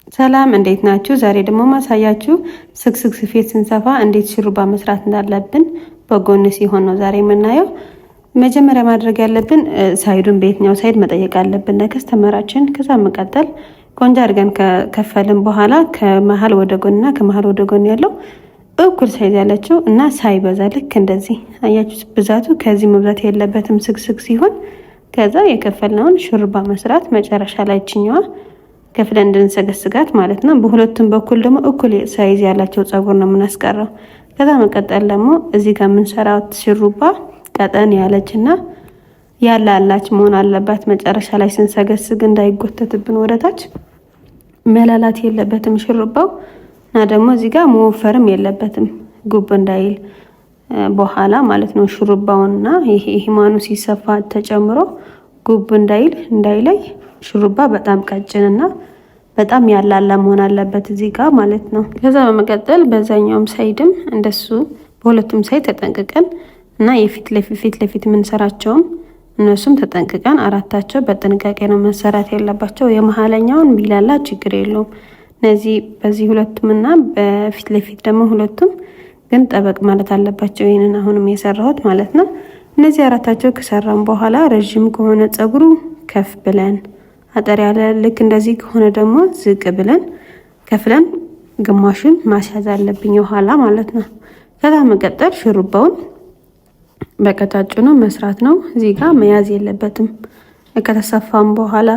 ሰላም እንዴት ናችሁ? ዛሬ ደግሞ ማሳያችሁ ስክስክ ስፌት ስንሰፋ እንዴት ሹሩባ መስራት እንዳለብን በጎን ሲሆን ነው ዛሬ የምናየው። መጀመሪያ ማድረግ ያለብን ሳይዱን በየትኛው ሳይድ መጠየቅ አለብን ለከስተመራችን። ከዛ መቀጠል ቆንጆ አድርገን ከከፈልን በኋላ ከመሃል ወደ ጎንና ከመሃል ወደ ጎን ያለው እኩል ሳይዝ ያለችው እና ሳይበዛ ልክ እንደዚህ አያችሁ። ብዛቱ ከዚህ መብዛት የለበትም ስክስክ ሲሆን። ከዛ የከፈልነውን ሹሩባ መስራት መጨረሻ ላይ እችኛዋ ከፍለን እንድንሰገስጋት ማለት ነው። በሁለቱም በኩል ደግሞ እኩል ሳይዝ ያላቸው ፀጉር ነው የምናስቀረው። ከዛ መቀጠል ደግሞ እዚህ ጋር የምንሰራው ሹሩባ ቀጠን ያለችና ያላላች መሆን አለባት። መጨረሻ ላይ ስንሰገስግ እንዳይጎተትብን ወደታች መላላት የለበትም ሹሩባው እና ደግሞ እዚህ ጋር መወፈርም የለበትም ጉብ እንዳይል በኋላ ማለት ነው። ሹሩባውና ይሄ ሂማኑ ሲሰፋ ተጨምሮ ጉብ እንዳይለይ ሹሩባ በጣም ቀጭንና በጣም ያላላ መሆን አለበት እዚህ ጋር ማለት ነው። ከዛ በመቀጠል በዛኛውም ሳይድም እንደሱ በሁለቱም ሳይድ ተጠንቅቀን እና የፊት ለፊት የምንሰራቸውም እነሱም ተጠንቅቀን አራታቸው በጥንቃቄ ነው መሰራት ያለባቸው። የመሃለኛውን ቢላላ ችግር የለውም። እነዚህ በዚህ ሁለቱምና በፊት ለፊት ደግሞ ሁለቱም ግን ጠበቅ ማለት አለባቸው። ይሄንን አሁንም የሰራሁት ማለት ነው። እነዚህ አራታቸው ከሰራን በኋላ ረጅም ከሆነ ፀጉሩ ከፍ ብለን አጠር ያለ ልክ እንደዚህ ከሆነ ደግሞ ዝቅ ብለን ከፍለን ግማሹን ማስያዝ አለብኝ የኋላ ማለት ነው። ከዛ መቀጠል ሹሩባውን በቀጫጭኑ መስራት ነው። እዚህ ጋር መያዝ የለበትም። ከተሰፋም በኋላ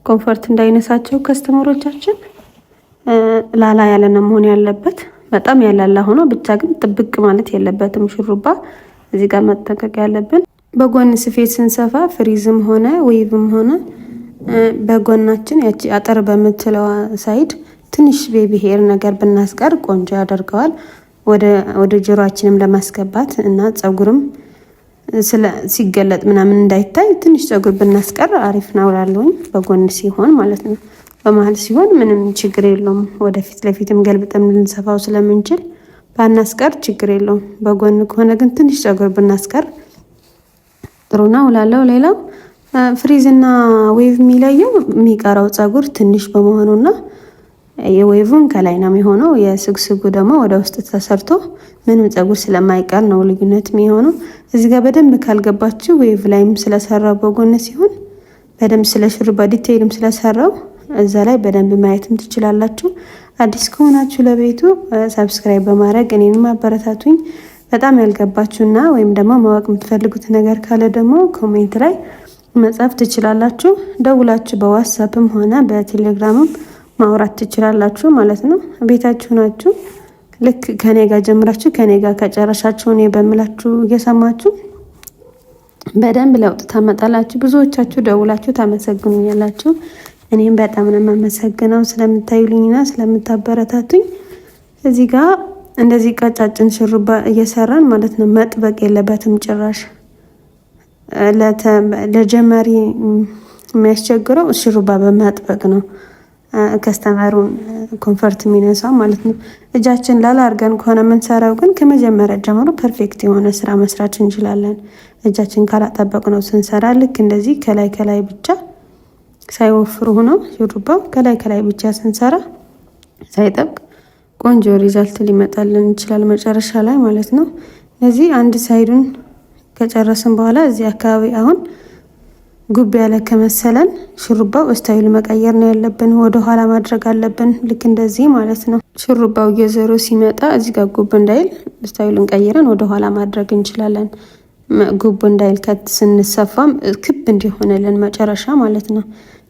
ኮምፎርት እንዳይነሳቸው ከስተመሮቻችን ላላ ያለ ነው መሆን ያለበት። በጣም ያላላ ሆኖ ብቻ ግን ጥብቅ ማለት የለበትም ሹሩባ። እዚህ ጋር መጠንቀቅ ያለብን በጎን ስፌት ስንሰፋ ፍሪዝም ሆነ ዌቭም ሆነ በጎናችን ያቺ አጠር በምትለው ሳይድ ትንሽ ቤቢ ሄር ነገር ብናስቀር ቆንጆ ያደርገዋል። ወደ ጆሮአችንም ለማስገባት እና ፀጉርም ሲገለጥ ምናምን እንዳይታይ ትንሽ ፀጉር ብናስቀር አሪፍ ነው እላለሁኝ። በጎን ሲሆን ማለት ነው። በመሃል ሲሆን ምንም ችግር የለውም። ወደፊት ለፊትም ገልብጠም ልንሰፋው ስለምንችል ባናስቀር ችግር የለውም። በጎን ከሆነ ግን ትንሽ ፀጉር ብናስቀር ጥሩ ነው እላለሁ። ሌላው ፍሪዝ እና ዌቭ የሚለየው የሚቀረው ፀጉር ትንሽ በመሆኑና የዌቭን ከላይ ነው የሚሆነው። የስግስጉ ደግሞ ወደ ውስጥ ተሰርቶ ምንም ፀጉር ስለማይቀር ነው ልዩነት የሚሆነው። እዚህ ጋር በደንብ ካልገባችሁ ዌቭ ላይም ስለሰራው በጎን ሲሆን በደንብ ስለ ሹሩባ ዲቴይልም ስለሰራው እዛ ላይ በደንብ ማየትም ትችላላችሁ። አዲስ ከሆናችሁ ለቤቱ ሰብስክራይብ በማድረግ እኔንም አበረታቱኝ። በጣም ያልገባችሁና ወይም ደግሞ ማወቅ የምትፈልጉት ነገር ካለ ደግሞ ኮሜንት ላይ መጻፍ ትችላላችሁ። ደውላችሁ በዋትስአፕም ሆነ በቴሌግራምም ማውራት ትችላላችሁ ማለት ነው። ቤታችሁ ናችሁ። ልክ ከኔ ጋር ጀምራችሁ ከኔ ጋር ከጨረሻችሁ እኔ በምላችሁ እየሰማችሁ በደንብ ለውጥ ታመጣላችሁ። ብዙዎቻችሁ ደውላችሁ ታመሰግኑኛላችሁ። እኔም በጣም ነው የማመሰግነው ስለምታዩልኝና ስለምታበረታቱኝ። እዚህ ጋር እንደዚህ ቀጫጭን ሹሩባ እየሰራን ማለት ነው። መጥበቅ የለበትም ጭራሽ። ለጀማሪ የሚያስቸግረው ሹሩባ በማጥበቅ ነው ከስተመሩን ኮምፎርት የሚነሳው ማለት ነው። እጃችን ላላ አድርገን ከሆነ የምንሰራው ግን ከመጀመሪያ ጀምሮ ፐርፌክት የሆነ ስራ መስራት እንችላለን። እጃችን ካላጠበቅ ነው ስንሰራ ልክ እንደዚህ ከላይ ብቻ ሳይወፍሩ ሆኖ ሹሩባው ከላይ ብቻ ስንሰራ ሳይጠብቅ ቆንጆ ሪዛልት ሊመጣልን ይችላል መጨረሻ ላይ ማለት ነው። እዚህ አንድ ሳይዱን ከጨረስን በኋላ እዚህ አካባቢ አሁን ጉብ ያለ ከመሰለን ሹሩባው ስታይል መቀየር ነው ያለብን። ወደ ኋላ ማድረግ አለብን ልክ እንደዚህ ማለት ነው። ሹሩባው እየዞረ ሲመጣ እዚህ ጋር ጉብ እንዳይል ስታይሉን ቀይረን ወደ ኋላ ማድረግ እንችላለን። ጉብ እንዳይል ስንሰፋም ክብ እንዲሆንልን መጨረሻ ማለት ነው።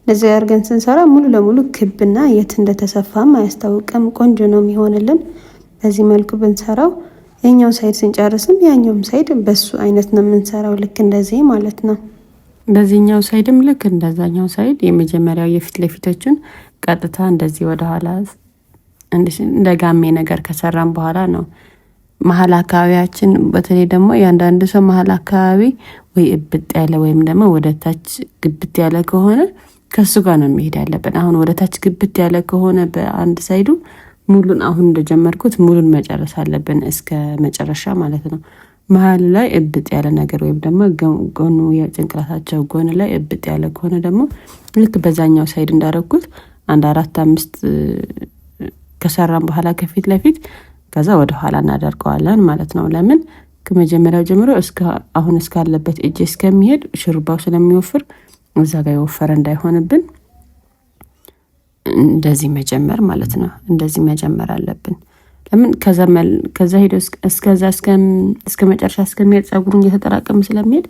ለዚህ አድርገን ስንሰራ ሙሉ ለሙሉ ክብና የት እንደተሰፋም አያስታውቅም። ቆንጆ ነው የሚሆንልን በዚህ መልኩ ብንሰራው። የኛው ሳይድ ስንጨርስም ያኛውም ሳይድ በሱ አይነት ነው የምንሰራው ልክ እንደዚህ ማለት ነው። በዚህኛው ሳይድም ልክ እንደዛኛው ሳይድ የመጀመሪያው የፊት ለፊቶችን ቀጥታ እንደዚህ ወደ ኋላ እንደ ጋሜ ነገር ከሰራን በኋላ ነው መሀል አካባቢያችን። በተለይ ደግሞ ያንዳንዱ ሰው መሀል አካባቢ ወይ እብጥ ያለ ወይም ደግሞ ወደ ታች ግብት ያለ ከሆነ ከሱ ጋር ነው መሄድ ያለብን። አሁን ወደ ታች ግብት ያለ ከሆነ በአንድ ሳይዱ ሙሉን አሁን እንደጀመርኩት ሙሉን መጨረስ አለብን እስከ መጨረሻ ማለት ነው። መሀል ላይ እብጥ ያለ ነገር ወይም ደግሞ ጎኑ የጭንቅላታቸው ጎን ላይ እብጥ ያለ ከሆነ ደግሞ ልክ በዛኛው ሳይድ እንዳደረኩት አንድ 4-5 ከሰራን በኋላ ከፊት ለፊት ከዛ ወደ ኋላ እናደርገዋለን ማለት ነው። ለምን ከመጀመሪያው ጀምሮ አሁን እስካለበት እጅ እስከሚሄድ ሹሩባው ስለሚወፍር እዛ ጋር የወፈረ እንዳይሆንብን እንደዚህ መጀመር ማለት ነው። እንደዚህ መጀመር አለብን። ለምን ከዛ ሄዶ እስከ መጨረሻ እስከሚሄድ ፀጉሩን እየተጠራቀመ ስለሚሄድ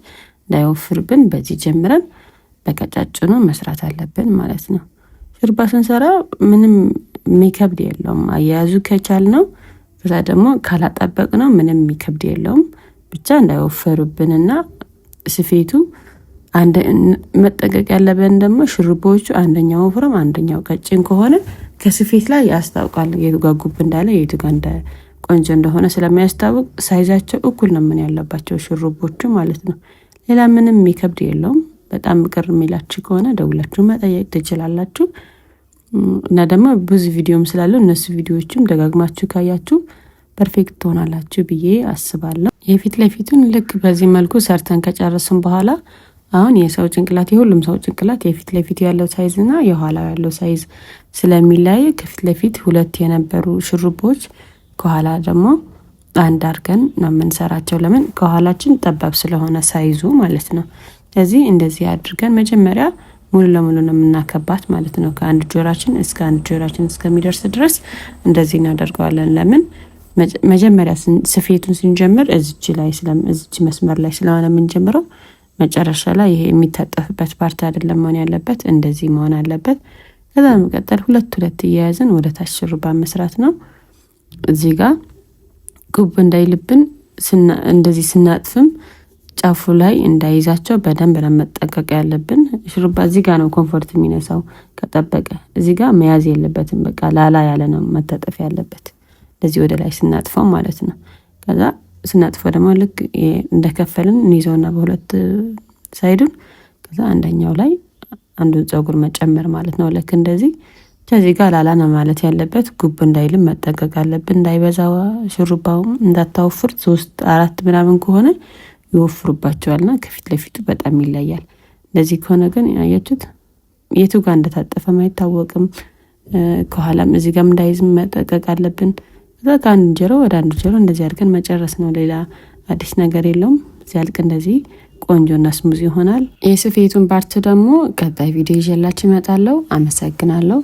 እንዳይወፍርብን በዚህ ጀምረን በቀጫጭኑ መስራት አለብን ማለት ነው። ሹሩባ ስንሰራ ምንም የሚከብድ የለውም። አያያዙ ከቻል ነው ከዛ ደግሞ ካላጠበቅ ነው ምንም የሚከብድ የለውም። ብቻ እንዳይወፈሩብንና ስፌቱ መጠንቀቅ ያለብን ደግሞ ሹሩባዎቹ አንደኛው ወፍራም አንደኛው ቀጭን ከሆነ ከስፌት ላይ ያስታውቃል። የቱ ጋር ጉብ እንዳለ የቱ ጋር እንደ ቆንጆ እንደሆነ ስለሚያስታውቅ ሳይዛቸው እኩል ነው ምን ያለባቸው ሹሩቦቹ ማለት ነው። ሌላ ምንም የሚከብድ የለውም። በጣም ቅር የሚላችሁ ከሆነ ደውላችሁ መጠየቅ ትችላላችሁ። እና ደግሞ ብዙ ቪዲዮም ስላለው እነሱ ቪዲዮዎችም ደጋግማችሁ ካያችሁ ፐርፌክት ትሆናላችሁ ብዬ አስባለሁ። የፊት ለፊቱን ልክ በዚህ መልኩ ሰርተን ከጨረስን በኋላ አሁን የሰው ጭንቅላት የሁሉም ሰው ጭንቅላት የፊት ለፊቱ ያለው ሳይዝ እና የኋላው ያለው ሳይዝ ስለሚለያይ ከፊት ለፊት 2 የነበሩ ሹሩቦች ከኋላ ደግሞ አንድ አድርገን ነው የምንሰራቸው። ለምን ከኋላችን ጠባብ ስለሆነ ሳይዙ ማለት ነው። ስለዚህ እንደዚህ አድርገን መጀመሪያ ሙሉ ለሙሉ ነው የምናከባት ማለት ነው። ከአንድ ጆራችን እስከ አንድ ጆራችን እስከሚደርስ ድረስ እንደዚህ እናደርገዋለን። ለምን መጀመሪያ ስፌቱን ስንጀምር እዚች መስመር ላይ ስለሆነ የምንጀምረው መጨረሻ ላይ ይሄ የሚታጠፍበት ፓርት አይደለም መሆን ያለበት፣ እንደዚህ መሆን አለበት። ከዛ በመቀጠል 2 እየያዝን ወደ ታች ሹሩባ መስራት ነው። እዚህ ጋር ጉብ እንዳይልብን እንደዚህ ስናጥፍም ጫፉ ላይ እንዳይዛቸው በደንብ ለመጠንቀቅ ያለብን። ሹሩባ እዚህ ጋር ነው ኮምፎርት የሚነሳው ከጠበቀ። እዚህ ጋር መያዝ የለበትም። በቃ ላላ ያለ ነው መታጠፍ ያለበት እንደዚህ ወደ ላይ ስናጥፈው ማለት ነው። ከዛ ስናጥፈው ደግሞ ልክ እንደከፈልን እንይዘውና በ2 ሳይዱን ከዛ አንደኛው ላይ አንዱን ፀጉር መጨመር ማለት ነው። ልክ እንደዚህ ከዚህ ጋር ላላ ነው ማለት ያለበት። ጉብ እንዳይልም መጠንቀቅ አለብን። እንዳይበዛው ሹሩባው እንዳታወፍር 3-4 ምናምን ከሆነ ይወፍሩባቸዋልና ከፊት ለፊቱ በጣም ይለያል። እንደዚህ ከሆነ ግን ያያችሁት የቱ ጋር እንደታጠፈ አይታወቅም። ከኋላም እዚህ ጋር እንዳይዝ መጠንቀቅ አለብን። ከዛ ከአንድ ጆሮ ወደ አንድ ጆሮ እንደዚህ አድርገን መጨረስ ነው። ሌላ አዲስ ነገር የለውም። ሲያልቅ እንደዚህ ቆንጆና ስሙዝ ይሆናል። የስፌቱን ፓርት ደግሞ ቀጣይ ቪዲዮ ይዤላችሁ እመጣለሁ። አመሰግናለሁ።